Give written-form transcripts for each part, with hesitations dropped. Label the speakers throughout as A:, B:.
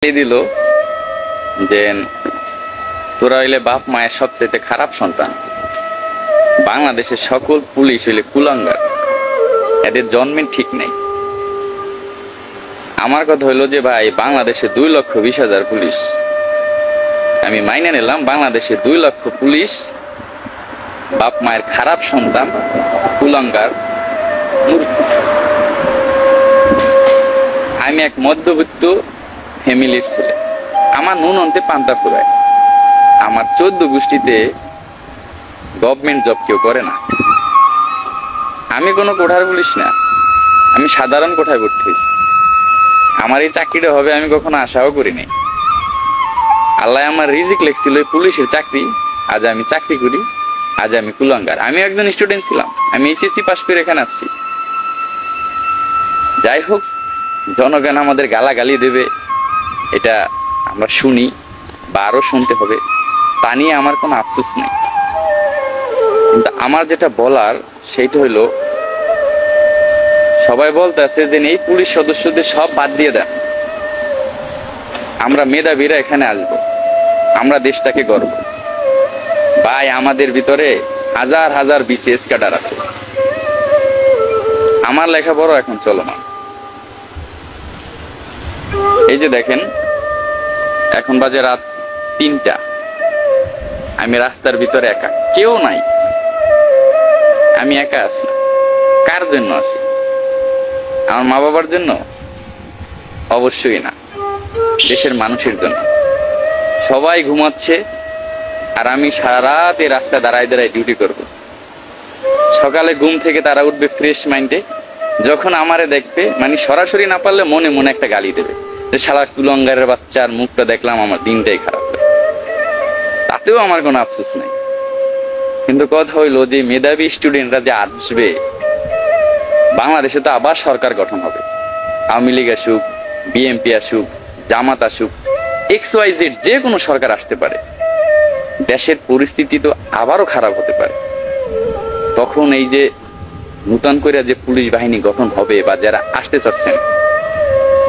A: দিল যে তোরা হইলে বাপ মায়ের সবচেয়ে খারাপ সন্তান। বাংলাদেশের সকল পুলিশ হইলে কুলাঙ্গার, এদের জন্মের ঠিক নেই। আমার কথা হইলো যে ভাই, বাংলাদেশে 2,20,000 পুলিশ, আমি মাইনে নিলাম বাংলাদেশে 2 লক্ষ পুলিশ বাপ মায়ের খারাপ সন্তান, কুলাঙ্গার, মূর্খ। আমি এক মধ্যবিত্ত ফ্যামিলির ছেলে, আমার নুন অন্তে পান্তা ফুরায়। আমার 14 গোষ্ঠীতে গভর্নমেন্ট জব কেউ করে না। আমি কোনো কোঠার পুলিশ না, আমি সাধারণ কোঠায় ভর্তি হয়েছি। আমার এই চাকরিটা হবে আমি কখনো আশাও করিনি। আল্লাহ আমার রিজিক লেখছিল পুলিশের চাকরি, আজ আমি চাকরি করি, আজ আমি কুলাঙ্গার। আমি একজন স্টুডেন্ট ছিলাম, আমি এইচএসসি পাস করে এখানে আসছি। যাই হোক, জনগণ আমাদের গালাগালি দেবে, এটা আমরা শুনি বা আরো শুনতে হবে, তা নিয়ে আমার কোনো আফসোস নেই। কিন্তু আমার যেটা বলার সেইটা হইলো, সবাই বলতে আছে যে এই পুলিশ সদস্যদের সব বাদ দিয়ে দেন, আমরা মেধাবীরা এখানে আসবো, আমরা দেশটাকে গর্ব। ভাই, আমাদের ভিতরে হাজার হাজার বিসিএস ক্যাডার আছে। আমার লেখাপড়া এখন চলমান। এই যে দেখেন, এখন বাজে রাত 3টা, আমি রাস্তার ভিতরে একা, কেউ নাই, আমি একা আছি। কার জন্য আছি? আমার মা বাবার জন্য? অবশ্যই না, দেশের মানুষের জন্য। সবাই ঘুমাচ্ছে আর আমি সারা রাত এই রাস্তায় দাঁড়ায় দাঁড়ায় ডিউটি করব। সকালে ঘুম থেকে তারা উঠবে ফ্রেশ মাইন্ডে, যখন আমারে দেখবে, মানে সরাসরি না পারলে মনে মনে একটা গালি দেবে যে শালা কুলাঙ্গারের বাচ্চার মুখটা দেখলাম, আমার দিনটাই খারাপ হয়। তাতেও আমার কোনো আফসোস নেই। কিন্তু কথা হইলো যে মেধাবী স্টুডেন্টরা যে আসবে, বাংলাদেশে তো আবার সরকার গঠন হবে। আওয়ামী লীগ আসুক, বিএনপি আসুক, জামাত আসুক, XYZ যে কোনো সরকার আসতে পারে। দেশের পরিস্থিতি তো আবারও খারাপ হতে পারে। তখন এই যে নূতন করে যে পুলিশ বাহিনী গঠন হবে বা যারা আসতে চাচ্ছেন,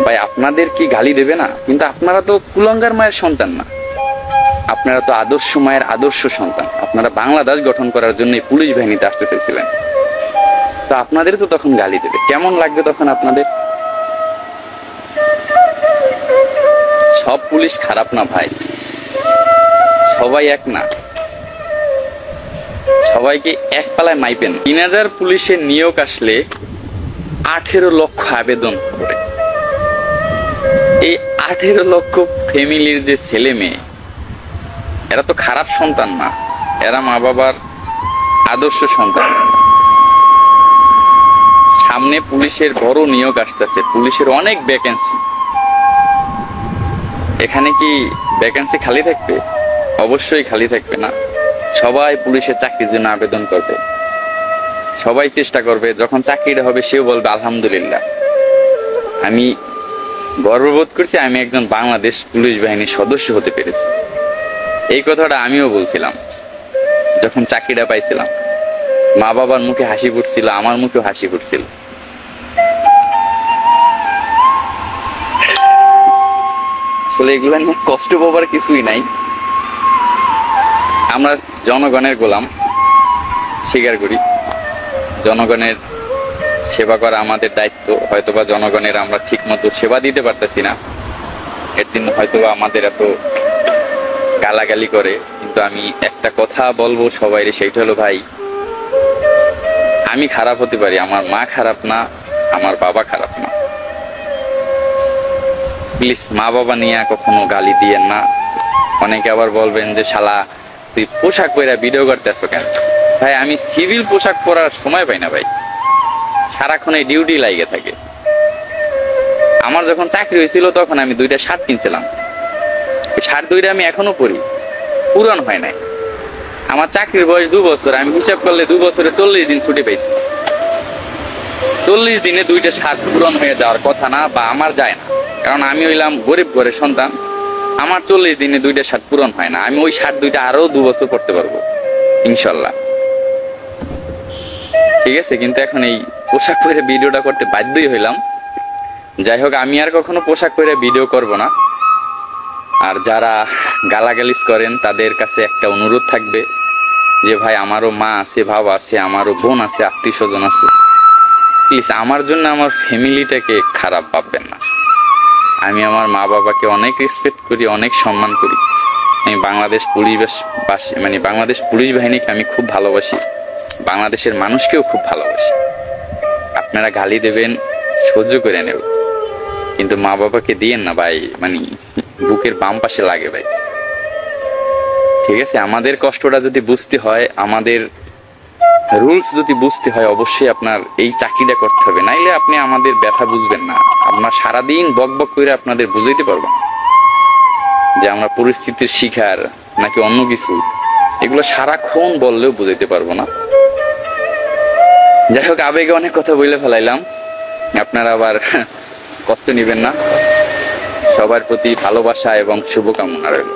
A: ভাই আপনাদের কি গালি দেবে না? কিন্তু আপনারা তো কুলাঙ্গার মায়ের সন্তান না, আপনারা তো আদর্শ মায়ের আদর্শ সন্তান। আপনারা বাংলাদেশ গঠন করার জন্য পুলিশ বাহিনীতে আসতে চাইছিলেন, তো আপনাদের তো তখন গালি দেবে। কেমন লাগবে তখন আপনাদের? সব পুলিশ খারাপ না ভাই, সবাই এক না, সবাইকে এক পালায় মাইপেন। 3000 পুলিশের নিয়োগ আসলে 18 লক্ষ আবেদন করে। এই 18 লক্ষ ফ্যামিলির যে ছেলে মেয়ে, এরা তো খারাপ সন্তান না, এরা মা বাবার আদর্শ সন্তান। সামনে পুলিশের বড় নিয়োগ আসতেছে, পুলিশের অনেক ভ্যাকেন্সি। এখানে কি ভ্যাকেন্সি খালি থাকবে? অবশ্যই খালি থাকবে না। সবাই পুলিশের চাকরির জন্য আবেদন করবে, সবাই চেষ্টা করবে। যখন চাকরিটা হবে সেও বলবে আলহামদুলিল্লাহ, আমি গর্ববোধ করছি, আমি একজন বাংলাদেশ পুলিশ বাহিনীর সদস্য হতে পেরেছি। এই কথাটা আমিও বলছিলাম যখন চাকরিটা পাইছিলাম। মা বাবার মুখে হাসি ফুটছিল, আমার মুখেও হাসি ফুটছিল। আসলে এগুলো নিয়ে কষ্ট পাবার কিছুই নাই। আমরা জনগণের গোলাম, স্বীকার করি। জনগণের সেবা করা আমাদের দায়িত্ব। হয়তোবা জনগণের আমরা ঠিক মতো সেবা দিতে পারতেছি না, এর জন্য হয়তোবা আমাদের এত গালাগালি করে। কিন্তু আমি একটা কথা বলবো সবাই, সেইটা হলো ভাই, আমি খারাপ হতে পারি, আমার মা খারাপ না, আমার বাবা খারাপ না। প্লিজ মা বাবা নিয়ে কখনো গালি দিয়েন না। অনেকে আবার বলবেন যে শালা তুই পোশাক পরে ভিডিও করতেছো কেন? ভাই, আমি সিভিল পোশাক পরার সময় পাই না ভাই, সারাক্ষণ এই ডিউটি লাগে থাকে। আমার যখন চাকরি হয়েছিল তখন আমি 2টা শার্ট কিনছিলাম, শার্ট 2টা আমি এখনো পরি, পুরান হয় নাই। আমার চাকরির বয়স 2 বছর, আমি হিসাব করলে 2 বছরে 40 দিন ছুটি পাইছি। 40 দিনে 2টা শার্ট পূরণ হয়ে যাওয়ার কথা না, বা আমার যায় না, কারণ আমি হইলাম গরিব ঘরের সন্তান। আমার 40 দিনে 2টা শার্ট পূরণ হয় না। আমি ওই শার্ট 2টা আরো 2 বছর পড়তে পারবো ইনশাল্লাহ, ঠিক আছে। কিন্তু এখন এই পোশাক পরে ভিডিওটা করতে বাধ্যই হইলাম। যাই হোক, আমি আর কখনো পোশাক পরে ভিডিও করব না। আর যারা গালাগালিজ করেন তাদের কাছে একটা অনুরোধ থাকবে যে ভাই আমারও মা আছে, বাবা আছে, আমারও বোন আছে, আত্মীয় স্বজন আছে, প্লিজ আমার জন্য আমার ফ্যামিলিটাকে খারাপ ভাববেন না। আমি আমার মা বাবাকে অনেক রেসপেক্ট করি, অনেক সম্মান করি। আমি বাংলাদেশ বাংলাদেশ পুলিশ বাহিনীকে আমি খুব ভালোবাসি, বাংলাদেশের মানুষকেও খুব ভালোবাসি। আপনারা গালি দেবেন, সহ্য করে নেব, কিন্তু মা বাবাকে দিয়েন না ভাই, বুকের বাম পাশে লাগে ভাই। ঠিক আছে, আমাদের কষ্টটা যদি বুঝতে হয়, আমাদের রুলস যদি বুঝতে হয়, অবশ্যই আপনার এই চাকরিটা করতে হবে, নাইলে আপনি আমাদের ব্যথা বুঝবেন না। আপনার সারাদিন বক বক করে আপনাদের বুঝাইতে পারবো না যে আমরা পরিস্থিতির শিকার নাকি অন্য কিছু, এগুলো সারাক্ষণ বললেও বুঝাইতে পারবো না। যাই হোক, আবেগে অনেক কথা বলে ফেলাইলাম, আপনারা আবার কষ্ট নেবেন না। সবার প্রতি ভালোবাসা এবং শুভকামনা রইল।